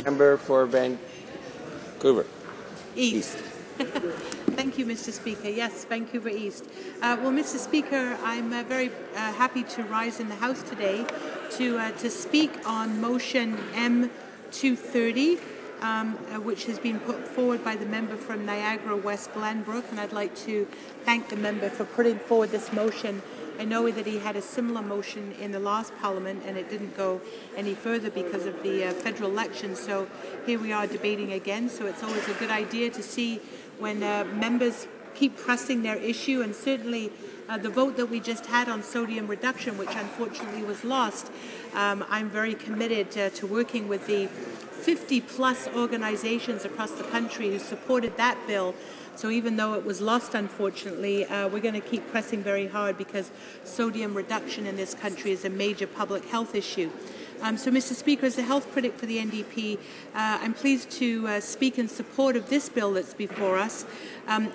Member for Vancouver East. Thank you, Mr. Speaker. Yes, Vancouver East. Well, Mr. Speaker, I'm very happy to rise in the House today to speak on motion M230, which has been put forward by the member from Niagara West Glenbrook, and I'd like to thank the member for putting forward this motion. I know that he had a similar motion in the last Parliament and it didn't go any further because of the federal election, so here we are debating again. So it's always a good idea to see when members keep pressing their issue, and certainly the vote that we just had on sodium reduction, which unfortunately was lost, I'm very committed to working with the 50-plus organizations across the country who supported that bill. So even though it was lost, unfortunately, we're going to keep pressing very hard because sodium reduction in this country is a major public health issue. So, Mr. Speaker, as a health critic for the NDP, I'm pleased to speak in support of this bill that's before us.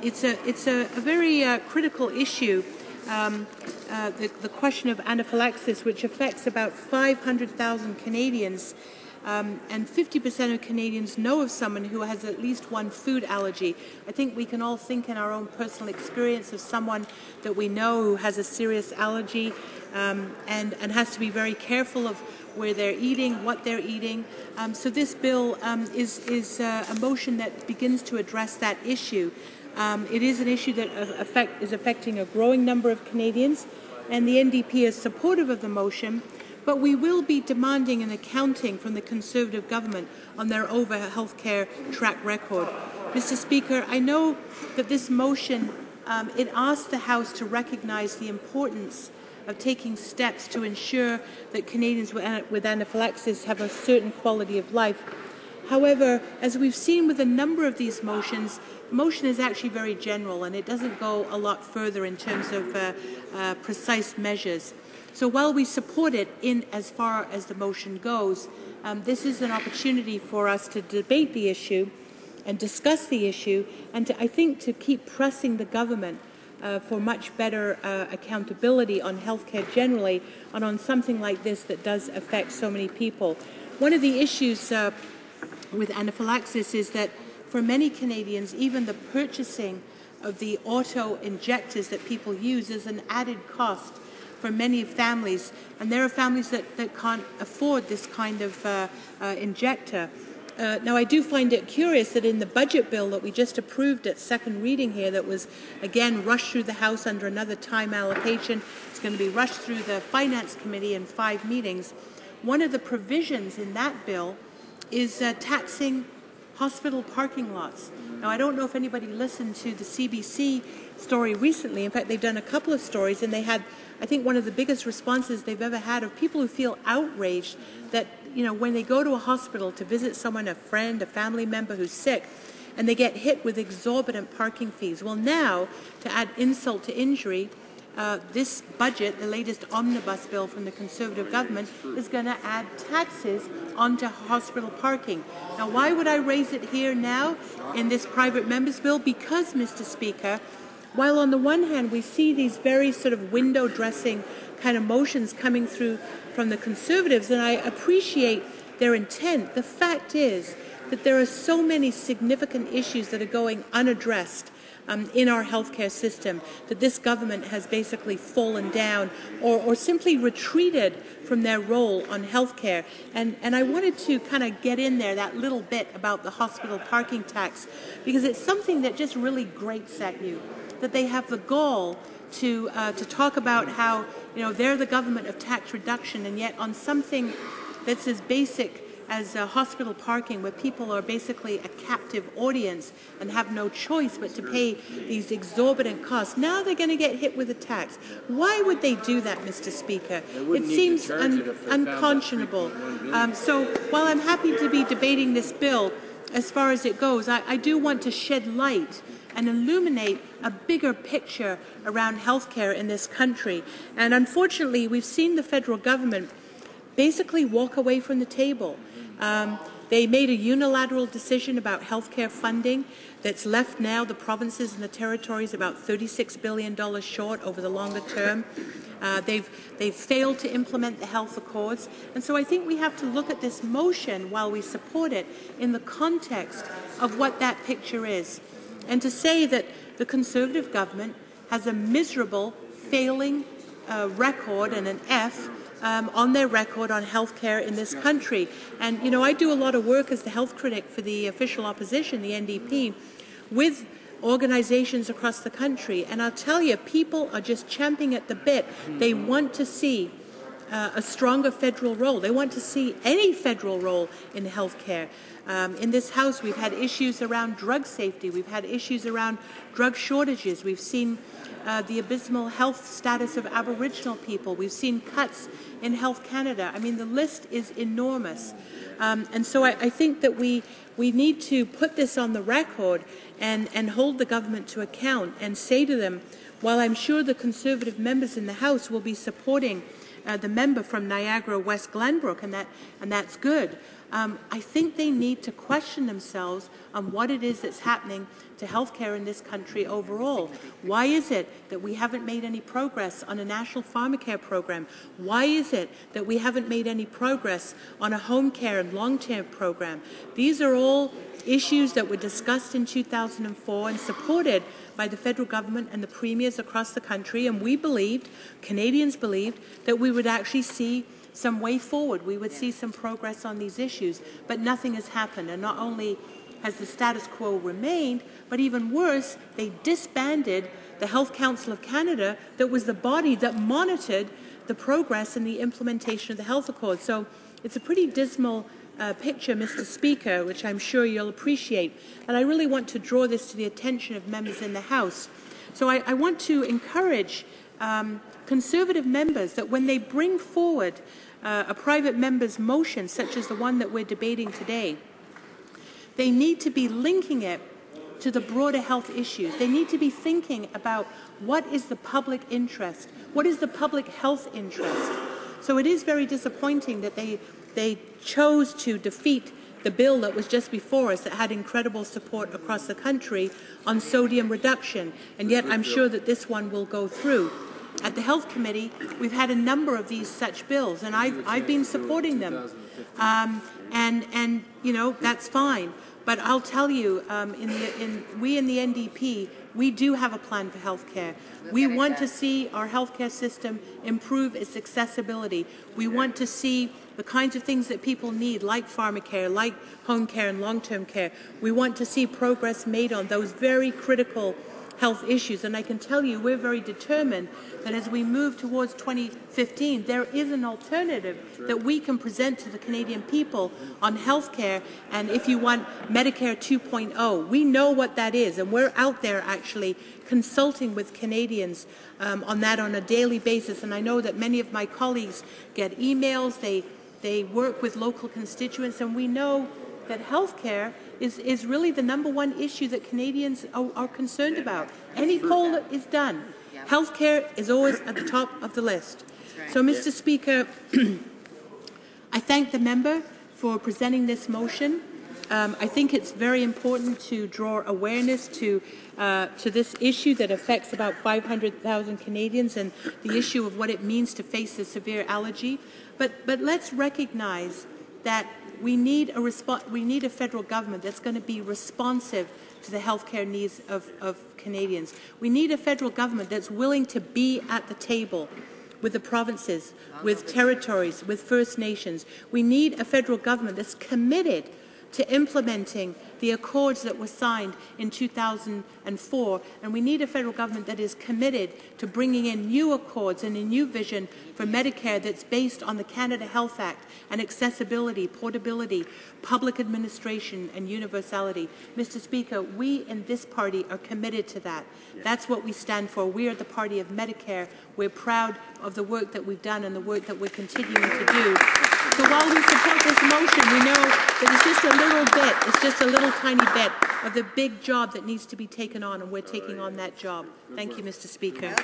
It's a very critical issue, the question of anaphylaxis, which affects about 500,000 Canadians. And 50% of Canadians know of someone who has at least one food allergy. I think we can all think in our own personal experience of someone that we know who has a serious allergy and has to be very careful of where they're eating, what they're eating. So this bill is a motion that begins to address that issue. It is an issue that is affecting a growing number of Canadians, and the NDP is supportive of the motion. But we will be demanding an accounting from the Conservative government on their over healthcare track record. Mr. Speaker, I know that this motion, it asks the House to recognise the importance of taking steps to ensure that Canadians with anaphylaxis have a certain quality of life. However, as we've seen with a number of these motions, the motion is actually very general and it doesn't go a lot further in terms of precise measures. So while we support it in as far as the motion goes, this is an opportunity for us to debate the issue and discuss the issue, and I think to keep pressing the government for much better accountability on healthcare generally and on something like this that does affect so many people. One of the issues with anaphylaxis is that for many Canadians, even the purchasing of the auto-injectors that people use is an added cost for many families, and there are families that can't afford this kind of injector. Now, I do find it curious that in the budget bill that we just approved at second reading here, that was again rushed through the House under another time allocation, it's going to be rushed through the Finance Committee in 5 meetings. One of the provisions in that bill is taxing hospital parking lots. Now, I don't know if anybody listened to the CBC story recently. In fact, they've done a couple of stories, and they had, I think, one of the biggest responses they've ever had of people who feel outraged that, you know, when they go to a hospital to visit someone, a friend, a family member who's sick, and they get hit with exorbitant parking fees. Well, now, to add insult to injury, this budget, the latest omnibus bill from the Conservative government, is going to add taxes onto hospital parking. Now, why would I raise it here now in this private members bill? Because, Mr. Speaker, while on the one hand we see these very sort of window dressing kind of motions coming through from the Conservatives, and I appreciate their intent, the fact is that there are so many significant issues that are going unaddressed in our healthcare system, that this government has basically fallen down or simply retreated from their role on healthcare. And I wanted to kind of get in there that little bit about the hospital parking tax, because it's something that just really grates at you, that they have the gall to talk about how, you know, they're the government of tax reduction, and yet on something that's as basic as hospital parking, where people are basically a captive audience and have no choice but to pay these exorbitant costs, now they're going to get hit with a tax. Why would they do that, Mr. Speaker? It seems unconscionable. So while I'm happy to be debating this bill, as far as it goes, I do want to shed light and illuminate a bigger picture around healthcare in this country. And unfortunately, we've seen the federal government basically walk away from the table. They made a unilateral decision about healthcare funding that's left now the provinces and the territories about $36 billion short over the longer term. They've failed to implement the health accords. And so I think we have to look at this motion while we support it in the context of what that picture is. And to say that the Conservative government has a miserable, failing record and an F on their record on health care in this country. And, you know, I do a lot of work as the health critic for the official opposition, the NDP, with organizations across the country. And I'll tell you, people are just champing at the bit. They want to see a stronger federal role. They want to see any federal role in health care. In this House, we've had issues around drug safety. We've had issues around drug shortages. We've seen the abysmal health status of Aboriginal people. We've seen cuts in Health Canada. I mean, the list is enormous. And so I think that we need to put this on the record and hold the government to account and say to them, while I'm sure the Conservative members in the House will be supporting the member from Niagara West Glenbrook, and that's good, I think they need to question themselves on what it is that's happening to healthcare in this country overall. Why is it that we haven't made any progress on a national pharmacare program? Why is it that we haven't made any progress on a home care and long-term program? These are all issues that were discussed in 2004 and supported by the federal government and the premiers across the country, and we believed, Canadians believed, that we would actually see some way forward. We would see some progress on these issues, but nothing has happened. And not only has the status quo remained, but even worse, they disbanded the Health Council of Canada, that was the body that monitored the progress in the implementation of the health accord. So it's a pretty dismal picture, Mr. Speaker, which I'm sure you'll appreciate. And I really want to draw this to the attention of members in the House. So I want to encourage Conservative members that when they bring forward a private member's motion, such as the one that we're debating today, they need to be linking it to the broader health issues. They need to be thinking about what is the public interest, what is the public health interest. So it is very disappointing that they chose to defeat the bill that was just before us that had incredible support across the country on sodium reduction, and yet I'm sure that this one will go through. At the Health Committee, we've had a number of these such bills, and I've been supporting them. And you know, that's fine. But I'll tell you, we in the NDP, we do have a plan for healthcare. We want to see our healthcare system improve its accessibility. We want to see the kinds of things that people need, like pharmacare, like home care and long-term care. We want to see progress made on those very critical health issues. And I can tell you, we're very determined that as we move towards 2015, there is an alternative that we can present to the Canadian people on health care. And if you want Medicare 2.0, we know what that is. And we're out there actually consulting with Canadians on that on a daily basis. And I know that many of my colleagues get emails, they work with local constituents, and we know that health care is really the #1 issue that Canadians are concerned about. Any poll that is done, health care is always at the top of the list. So, Mr. Speaker, I thank the member for presenting this motion. I think it's very important to draw awareness to this issue that affects about 500,000 Canadians, and the issue of what it means to face a severe allergy. But let's recognize that we need a federal government that's going to be responsive to the healthcare needs of Canadians. We need a federal government that's willing to be at the table with the provinces, with territories, with First Nations. We need a federal government that's committed to implementing the accords that were signed in 2004, and we need a federal government that is committed to bringing in new accords and a new vision for Medicare that's based on the Canada Health Act and accessibility, portability, public administration and universality. Mr. Speaker, we in this party are committed to that. That's what we stand for. We are the party of Medicare. We're proud of the work that we've done and the work that we're continuing to do. So while we support this motion, we know that it's just a little bit, it's just a little tiny bit of the big job that needs to be taken on, and we're taking on that job. Thank you, Mr. Speaker.